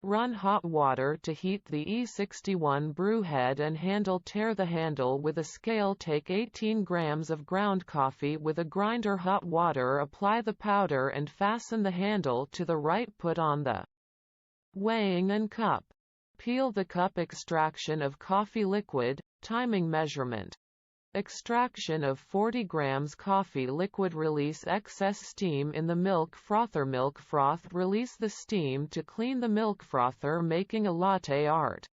Run hot water to heat the E61 brew head and handle. Tare the handle with a scale. Take 18 grams of ground coffee with a grinder. Hot water. Apply the powder and fasten the handle to the right. Put on the weighing and cup. Peel the cup. Extraction of coffee liquid. Timing measurement. Extraction of 40 grams coffee liquid. Release excess steam in the milk frother. Milk froth. Release the steam to clean the milk frother, making a latte art.